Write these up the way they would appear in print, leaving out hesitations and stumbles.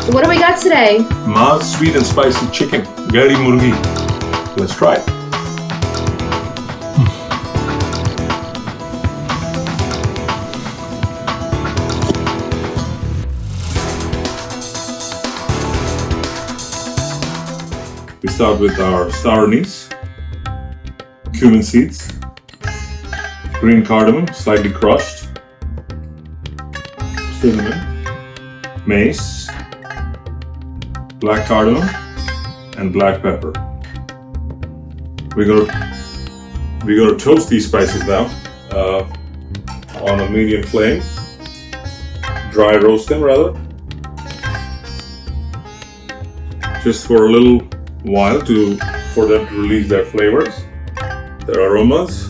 So what do we got today? Ma's sweet and spicy chicken, Gaydi Murghi. Let's try it. We start with our Star Anise, cumin seeds, green cardamom, slightly crushed, cinnamon, mace, black cardamom, and black pepper. We're gonna toast these spices now on a medium flame. Dry roast them rather, just for a little while for them to release their flavors, their aromas.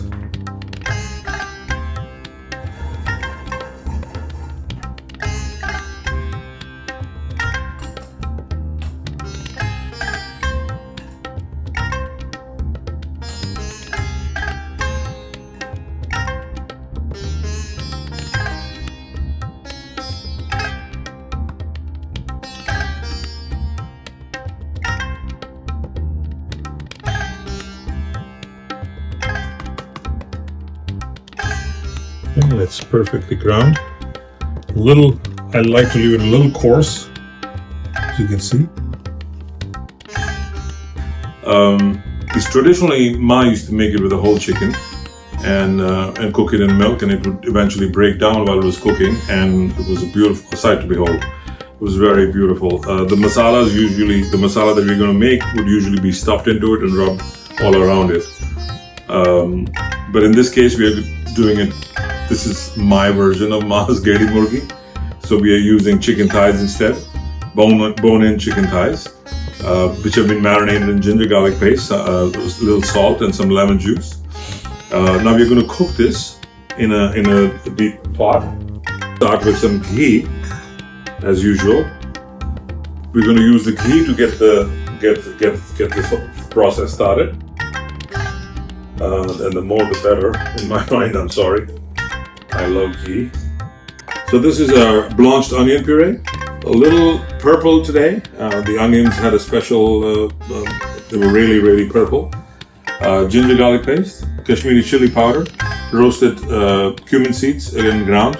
And it's perfectly ground. I like to leave it a little coarse, as you can see. Traditionally, Ma used to make it with a whole chicken and cook it in milk, and it would eventually break down while it was cooking, and it was a beautiful sight to behold. It was very beautiful. The masala that we're going to make would usually be stuffed into it and rubbed all around it. But in this case, we are doing it. This is my version of Ma's Gaydi Murghi. So we are using chicken thighs instead, bone-in chicken thighs, which have been marinated in ginger garlic paste, a little salt, and some lemon juice. Now we're going to cook this in a deep pot. Start with some ghee, as usual. We're going to use the ghee to get this process started. And the more the better, in my mind. I'm sorry. I love ghee. So this is our blanched onion puree. A little purple today. The onions had a special, they were really, really purple. Ginger garlic paste, Kashmiri chili powder, roasted cumin seeds, again ground.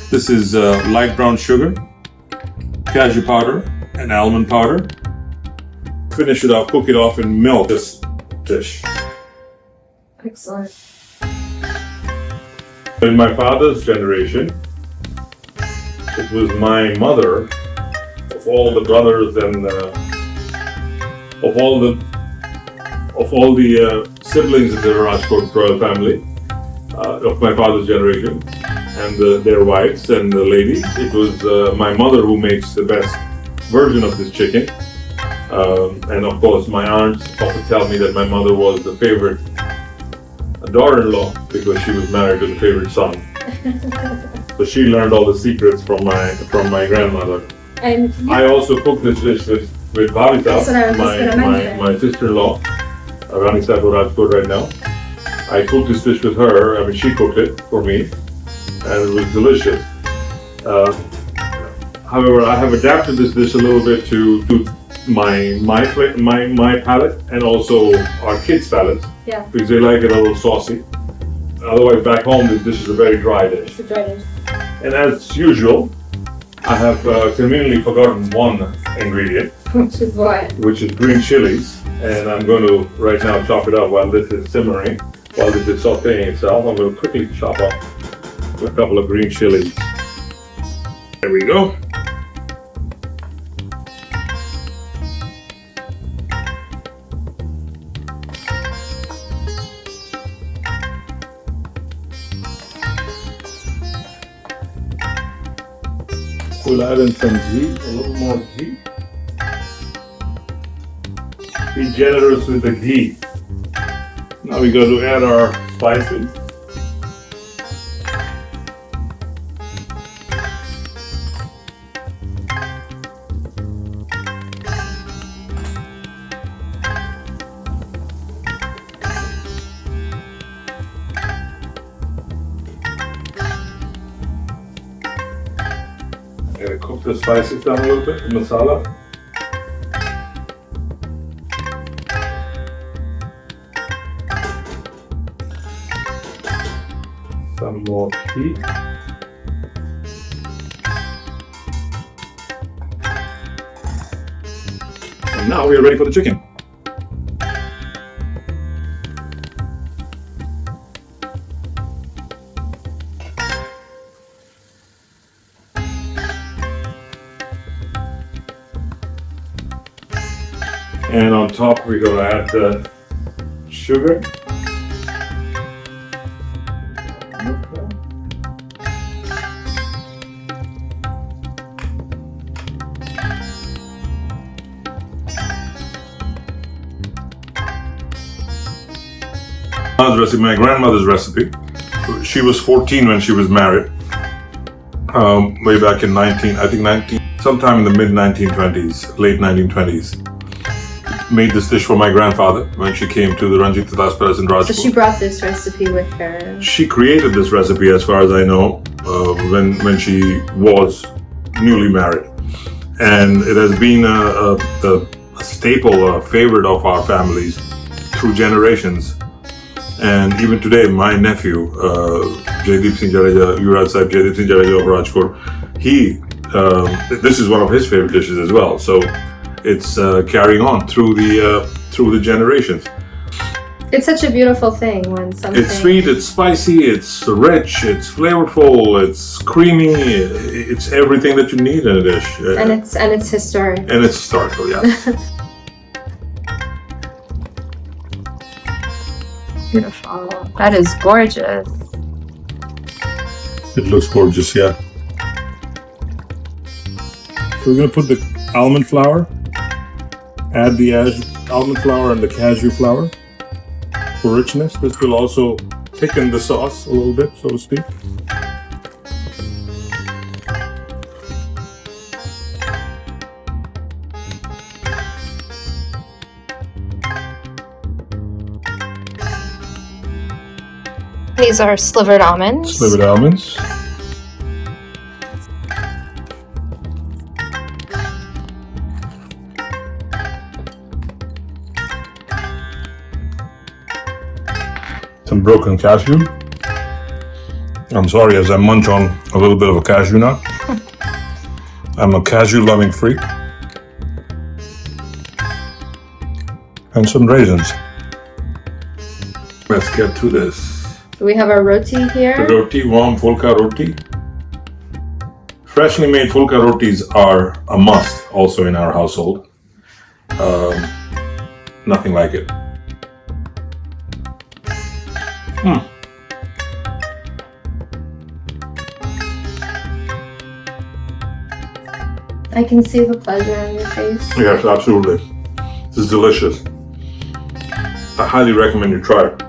This is light brown sugar, cashew powder, and almond powder. Finish it off, cook it off in milk, this dish. Excellent. In my father's generation, it was my mother, of all the brothers and of all the siblings in the Rajkot royal family, of my father's generation, and their wives and the ladies. It was my mother who makes the best version of this chicken. And of course, my aunts often tell me that my mother was the favorite daughter-in-law because she was married to the favorite son. So she learned all the secrets from my grandmother. And I also cooked this dish with Bhavita, my sister-in-law. Rani Sahib Rajkot right now. I cooked this dish with her. I mean, she cooked it for me, and it was delicious. However, I have adapted this dish a little bit to my palate and also our kids' palates. Yeah. Because they like it a little saucy. Otherwise, back home, this dish is a very dry dish. It's a dry dish. And as usual, I have conveniently forgotten one ingredient, Which is what? which is green chilies. And I'm going to right now chop it up while this is simmering, while this is sautéing itself. I'm going to quickly chop up a couple of green chilies. There we go. We'll add in some ghee, a little more ghee. Be generous with the ghee. Now we got to add our spices. put the spices down a little bit, the masala. Some more heat. And now we are ready for the chicken. And on top we're going to add the sugar. Recipe, my grandmother's recipe. She was 14 when she was married. Way back in sometime in the mid 1920s, late 1920s. Made this dish for my grandfather when she came to the Ranjit Tadas Palace in Rajpur. So she brought this recipe with her. She created this recipe, as far as I know, when she was newly married, and it has been a staple, a favorite of our families through generations. And even today, my nephew, Jadeep Singh Jadeja, Yuvraj Sahib Jadeep Singh Jadeja of Rajkot, this is one of his favorite dishes as well. So it's carrying on through the generations. It's such a beautiful thing when something... It's sweet, it's spicy, it's rich, it's flavorful, it's creamy, it's everything that you need in a dish. And it's historic. And it's historical, yeah. Beautiful. That is gorgeous. It looks gorgeous, yeah. So we're going to put the almond flour, add the almond flour and the cashew flour for richness. This will also thicken the sauce a little bit, so to speak. These are slivered almonds. Slivered almonds. Some broken cashew. I'm sorry as I munch on a little bit of a cashew nut. I'm a cashew loving freak. And some raisins. Let's get to this. We have our roti here. The roti, warm fulka roti. Freshly made fulka rotis are a must also in our household. Nothing like it. I can see the pleasure on your face. Yes, absolutely. This is delicious. I highly recommend you try it.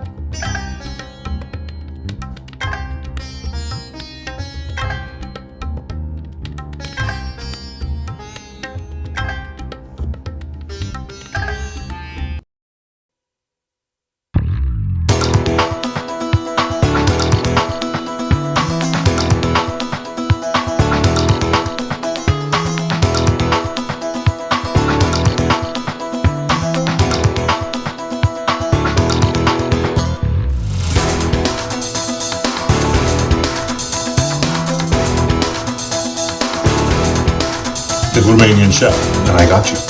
The Romanian chef, and I got you.